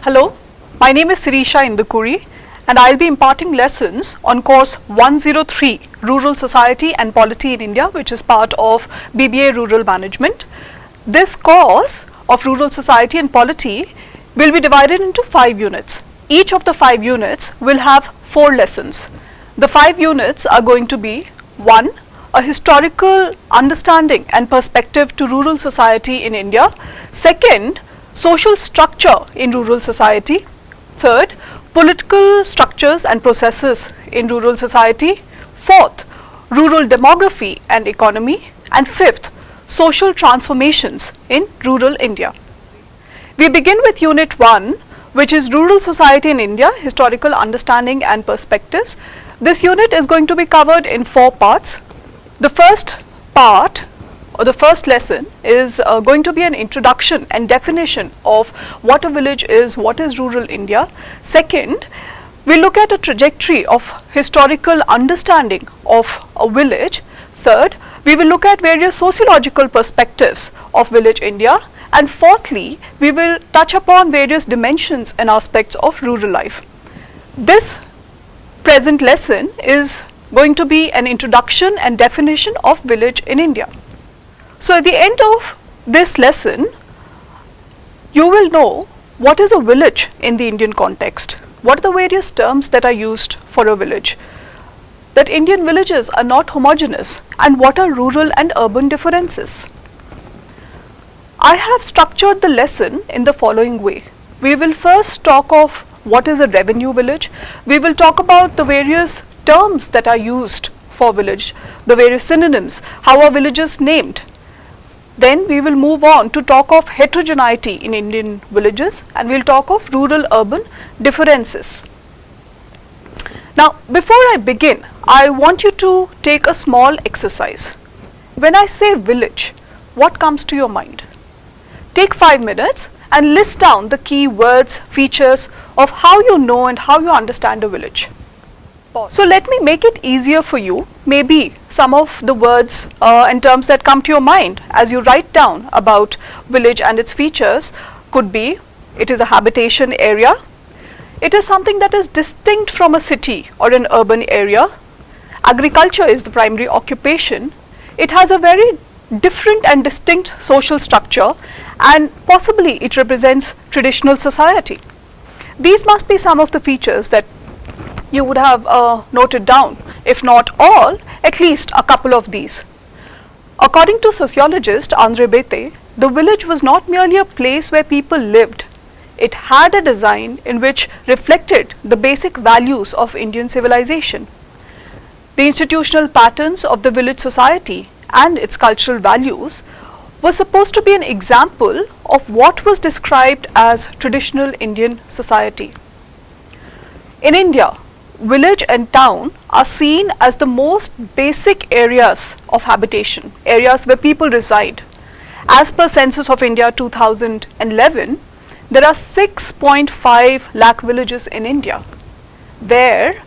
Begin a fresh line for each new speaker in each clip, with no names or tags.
Hello, my name is Sirisha Indukuri and I'll be imparting lessons on course 103 Rural Society and Polity in India, which is part of BBA Rural Management. This course of Rural Society and Polity will be divided into 5 units. Each of the 5 units will have 4 lessons. The 5 units are going to be 1. A historical understanding and perspective to rural society in India. 2nd, social structure in rural society. 3rd, political structures and processes in rural society. 4th, rural demography and economy. And 5th, social transformations in rural India. We begin with Unit 1, which is Rural Society in India, Historical Understanding and Perspectives. This unit is going to be covered in 4 parts. The first part or the first lesson is going to be an introduction and definition of what a village is, what is rural India. Second, we look at a trajectory of historical understanding of a village. Third, we will look at various sociological perspectives of village India. And fourthly, we will touch upon various dimensions and aspects of rural life. This present lesson is going to be an introduction and definition of village in India. So at the end of this lesson, you will know what is a village in the Indian context, what are the various terms that are used for a village, that Indian villages are not homogeneous, and what are rural and urban differences. I have structured the lesson in the following way. We will first talk of what is a revenue village. We will talk about the various terms that are used for village, the various synonyms, how are villages named. Then we will move on to talk of heterogeneity in Indian villages, and we will talk of rural-urban differences. Now, before I begin, I want you to take a small exercise. When I say village, what comes to your mind? Take 5 minutes and list down the key words, features of how you know and how you understand a village. So let me make it easier for you. Maybe some of the words and terms that come to your mind as you write down about village and its features could be, it is a habitation area. It is something that is distinct from a city or an urban area. Agriculture is the primary occupation. It has a very different and distinct social structure, and possibly it represents traditional society. These must be some of the features that you would have noted down, if not all, at least a couple of these. According to sociologist Andre Bete, the village was not merely a place where people lived. It had a design in which reflected the basic values of Indian civilization. The institutional patterns of the village society and its cultural values were supposed to be an example of what was described as traditional Indian society. In India, village and town are seen as the most basic areas of habitation, areas where people reside. As per Census of India 2011, there are 6.5 lakh villages in India, where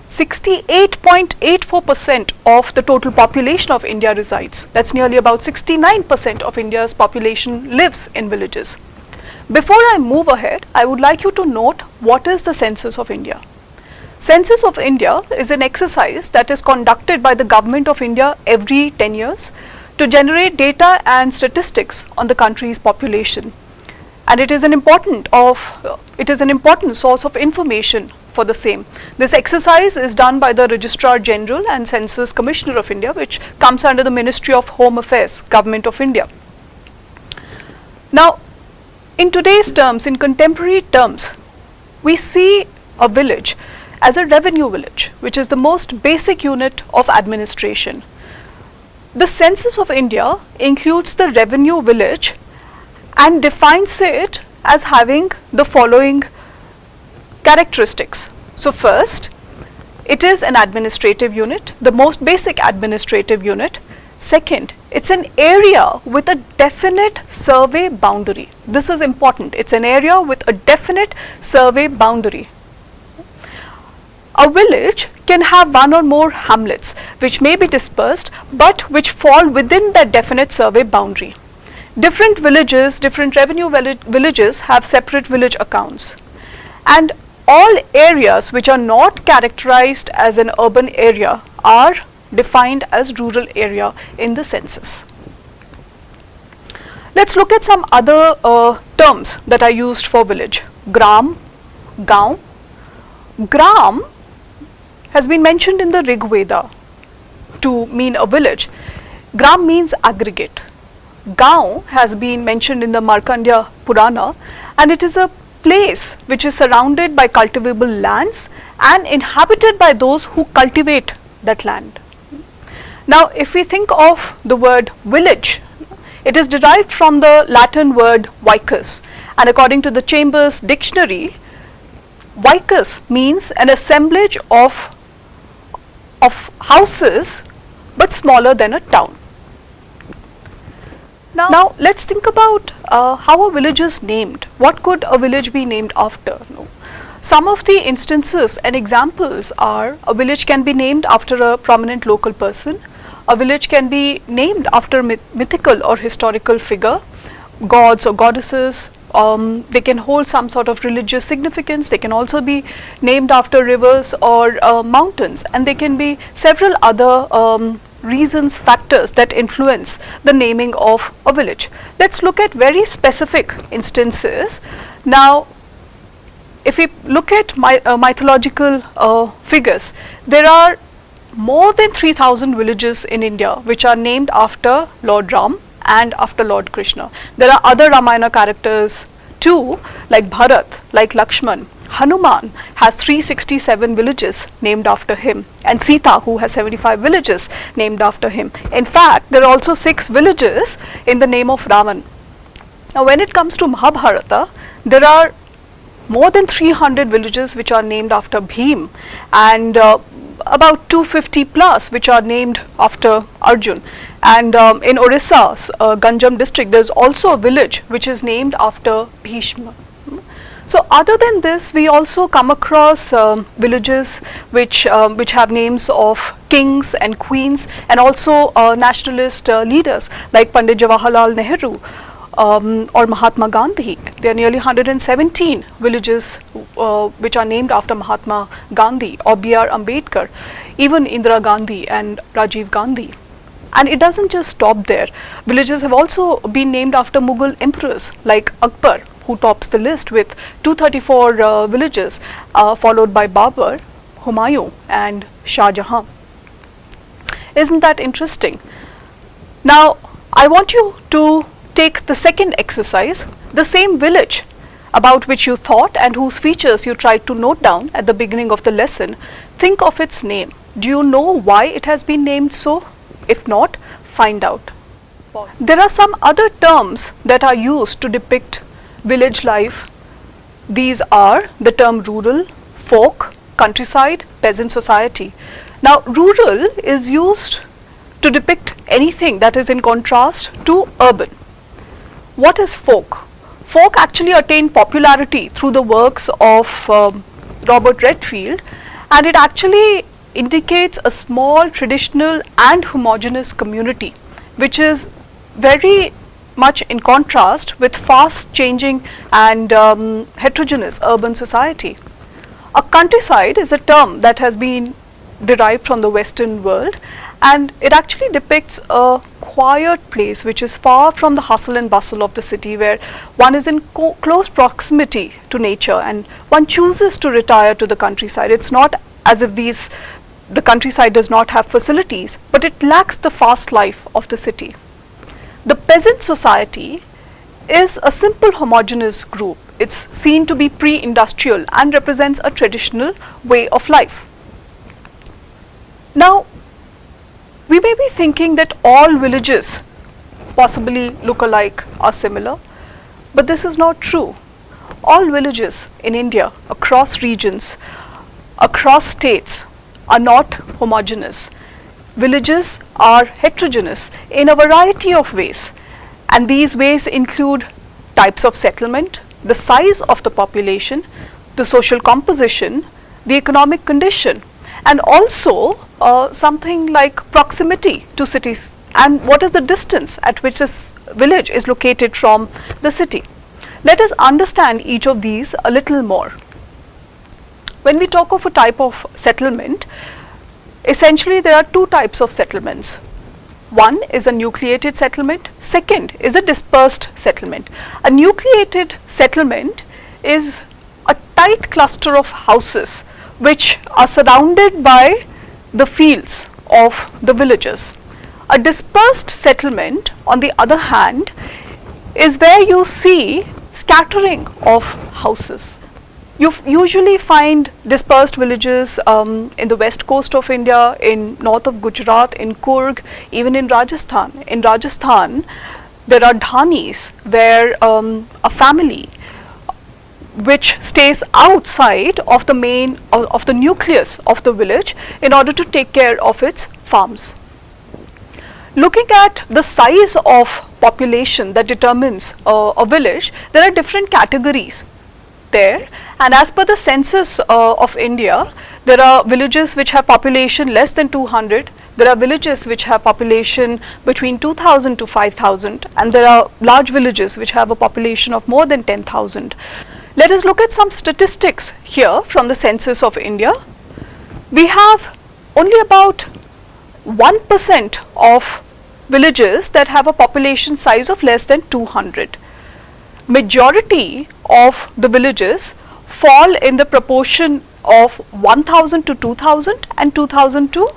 68.84% of the total population of India resides. That's nearly about 69% of India's population lives in villages. Before I move ahead, I would like you to note what is the Census of India. Census of India is an exercise that is conducted by the Government of India every 10 years to generate data and statistics on the country's population. And it is an important source of information for the same. This exercise is done by the Registrar General and Census Commissioner of India, which comes under the Ministry of Home Affairs, Government of India. Now, in today's terms, in contemporary terms, we see a village as a revenue village, which is the most basic unit of administration. The Census of India includes the revenue village and defines it as having the following characteristics. So first, it is an administrative unit, the most basic administrative unit. Second, it's an area with a definite survey boundary. This is important. It's an area with a definite survey boundary. A village can have one or more hamlets which may be dispersed but which fall within that definite survey boundary. Different villages, different revenue villages have separate village accounts, and all areas which are not characterized as an urban area are defined as rural area in the census. Let's look at some other terms that are used for village. Gram, gaon. Gram has been mentioned in the Rig Veda to mean a village. Gram means aggregate. Gaon has been mentioned in the Markandeya Purana, and it is a place which is surrounded by cultivable lands and inhabited by those who cultivate that land. Now, if we think of the word village, it is derived from the Latin word vicus, and according to the Chambers Dictionary, vicus means an assemblage of houses but smaller than a town. Now let's think about how a village is named. What could a village be named after? Some of the instances and examples are: a village can be named after a prominent local person, a village can be named after a mythical or historical figure, gods or goddesses, they can hold some sort of religious significance, they can also be named after rivers or mountains, and there can be several other reasons, factors that influence the naming of a village. Let's look at very specific instances. Now, if we look at mythological figures, there are more than 3,000 villages in India which are named after Lord Ram and after Lord Krishna. There are other Ramayana characters too, like Bharat, like Lakshman. Hanuman has 367 villages named after him, and Sita, who has 75 villages named after him. In fact, there are also 6 villages in the name of Ravan. Now, when it comes to Mahabharata, there are more than 300 villages which are named after Bhim, and about 250 plus which are named after Arjun. And in Orissa, Ganjam district, there is also a village which is named after Bhishma. So, other than this, we also come across villages which have names of kings and queens, and also nationalist leaders like Pandit Jawaharlal Nehru or Mahatma Gandhi. There are nearly 117 villages which are named after Mahatma Gandhi or B.R. Ambedkar, even Indira Gandhi and Rajiv Gandhi. And it doesn't just stop there. Villages have also been named after Mughal emperors like Akbar, who tops the list with 234 villages, followed by Babur, Humayun and Shah Jahan. Isn't that interesting? Now, I want you to take the second exercise, the same village about which you thought and whose features you tried to note down at the beginning of the lesson. Think of its name. Do you know why it has been named so? If not, find out. There are some other terms that are used to depict village life. These are the term rural, folk, countryside, peasant society. Now, rural is used to depict anything that is in contrast to urban. What is folk? Folk actually attained popularity through the works of Robert Redfield, and it actually indicates a small, traditional and homogeneous community, which is very much in contrast with fast changing and heterogeneous urban society. A countryside is a term that has been derived from the Western world, and it actually depicts a quiet place which is far from the hustle and bustle of the city, where one is in close proximity to nature and one chooses to retire to the countryside. It's not as if the countryside does not have facilities, but it lacks the fast life of the city. The peasant society is a simple homogeneous group. It's seen to be pre-industrial and represents a traditional way of life. Now, we may be thinking that all villages possibly look alike or similar, but this is not true. All villages in India, across regions, across states, are not homogeneous. Villages are heterogeneous in a variety of ways, and these ways include types of settlement, the size of the population, the social composition, the economic condition, and also something like proximity to cities and what is the distance at which this village is located from the city. Let us understand each of these a little more. When we talk of a type of settlement, essentially there are two types of settlements. One is a nucleated settlement, second is a dispersed settlement. A nucleated settlement is a tight cluster of houses which are surrounded by the fields of the villages. A dispersed settlement, on the other hand, is where you see scattering of houses. You usually find dispersed villages in the west coast of India, in north of Gujarat, in Coorg, even in Rajasthan. In Rajasthan, there are dhanis where a family which stays outside of the main of the nucleus of the village in order to take care of its farms. Looking at the size of population that determines a village, there are different categories there, and as per the census of India, there are villages which have population less than 200, there are villages which have population between 2000 to 5000, and there are large villages which have a population of more than 10,000. Let us look at some statistics here from the census of India. We have only about 1% of villages that have a population size of less than 200. Majority of the villages fall in the proportion of 1000 to 2000 and 2000 to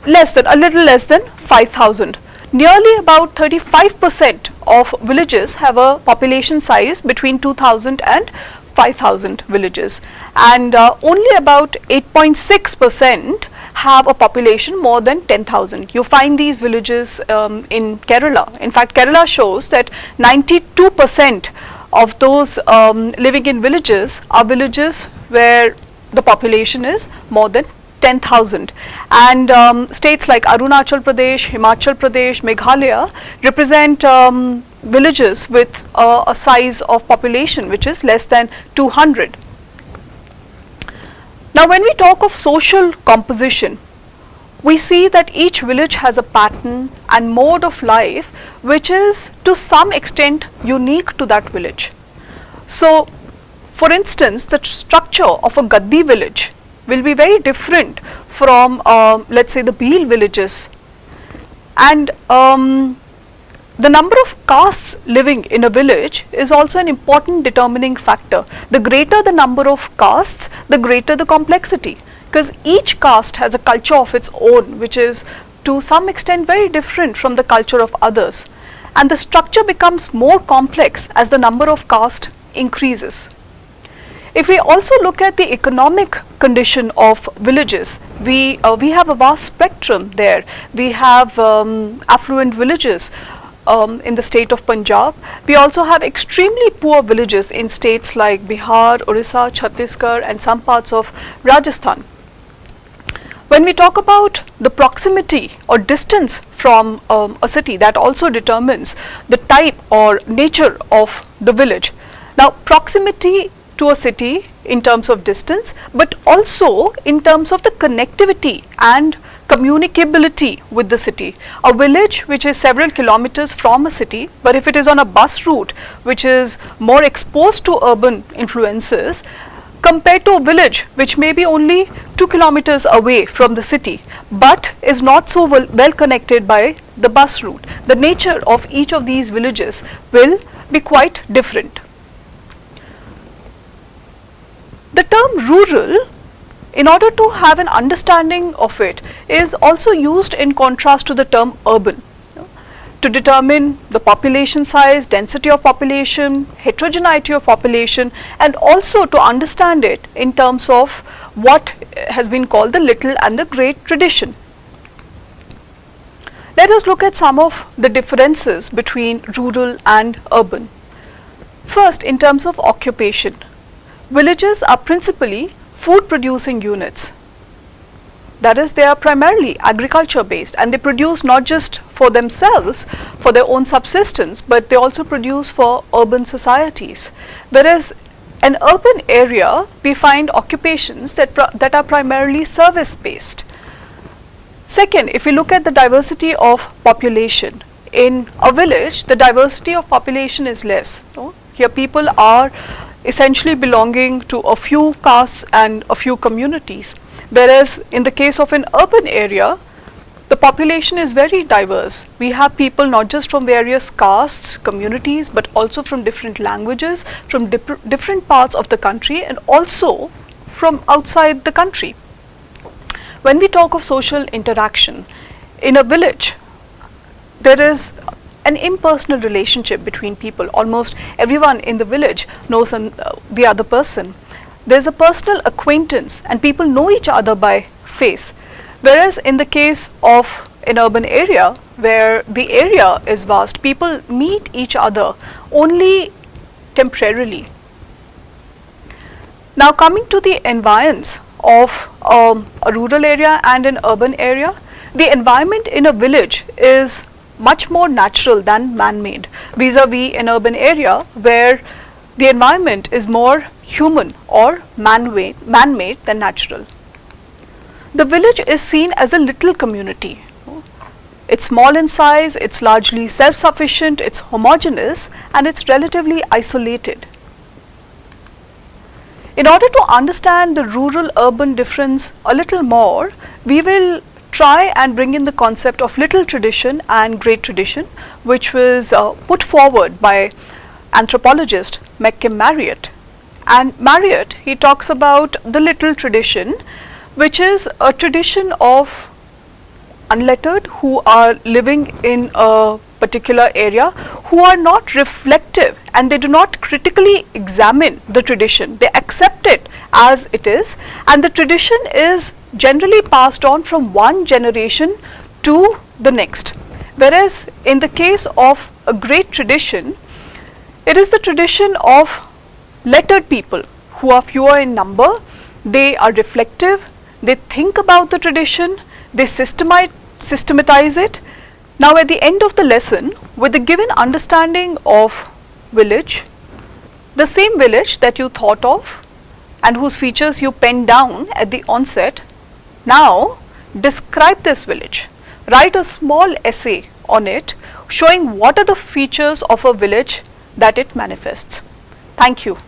a little less than 5000. Nearly about 35% of villages have a population size between 2000 and 5000 villages, and only about 8.6% have a population more than 10,000. You find these villages in Kerala. In fact, Kerala shows that 92% of those living in villages are villages where the population is more than 10,000, and states like Arunachal Pradesh, Himachal Pradesh, Meghalaya represent villages with a size of population which is less than 200. Now, when we talk of social composition, we see that each village has a pattern and mode of life which is to some extent unique to that village. So, for instance, the structure of a Gaddi village will be very different from let's say the Bhil villages, and the number of castes living in a village is also an important determining factor. The greater the number of castes, the greater the complexity, because each caste has a culture of its own which is to some extent very different from the culture of others, and the structure becomes more complex as the number of castes increases. If we also look at the economic condition of villages, we have a vast spectrum there. We have affluent villages in the state of Punjab. We also have extremely poor villages in states like Bihar, Orissa, Chhattisgarh, and some parts of Rajasthan. When we talk about the proximity or distance from a city, that also determines the type or nature of the village. Now, proximity to a city in terms of distance, but also in terms of the connectivity and communicability with the city. A village which is several kilometers from a city, but if it is on a bus route which is more exposed to urban influences, compared to a village which may be only 2 kilometers away from the city, but is not so well connected by the bus route, the nature of each of these villages will be quite different. The term rural, in order to have an understanding of it, is also used in contrast to the term urban, to determine the population size, density of population, heterogeneity of population, and also to understand it in terms of what has been called the little and the great tradition. Let us look at some of the differences between rural and urban. First, in terms of occupation. Villages are principally food producing units. That is, they are primarily agriculture based, and they produce not just for themselves, for their own subsistence, but they also produce for urban societies. Whereas an urban area, we find occupations that are primarily service based. Second, if we look at the diversity of population, in a village, the diversity of population is less. Here people are essentially belonging to a few castes and a few communities, whereas in the case of an urban area, the population is very diverse. We have people not just from various castes, communities, but also from different languages, from different parts of the country, and also from outside the country. When we talk of social interaction, in a village, there is an impersonal relationship between people. Almost everyone in the village knows the other person. There's a personal acquaintance and people know each other by face. Whereas in the case of an urban area, where the area is vast, people meet each other only temporarily. Now coming to the environs of a rural area and an urban area, the environment in a village is much more natural than man-made, vis-a-vis an urban area where the environment is more human or man-made than natural. The village is seen as a little community. It's small in size, it's largely self-sufficient, it's homogeneous, and it's relatively isolated. In order to understand the rural-urban difference a little more, we will try and bring in the concept of little tradition and great tradition, which was put forward by anthropologist Marriott. And Marriott, he talks about the little tradition, which is a tradition of unlettered who are living in a particular area, who are not reflective and they do not critically examine the tradition. They accept it as it is, and the tradition is generally passed on from one generation to the next. Whereas in the case of a great tradition, it is the tradition of lettered people who are fewer in number. They are reflective, they think about the tradition, they systematize it. Now at the end of the lesson, with the given understanding of village, the same village that you thought of and whose features you penned down at the onset, now describe this village. Write a small essay on it showing what are the features of a village that it manifests. Thank you.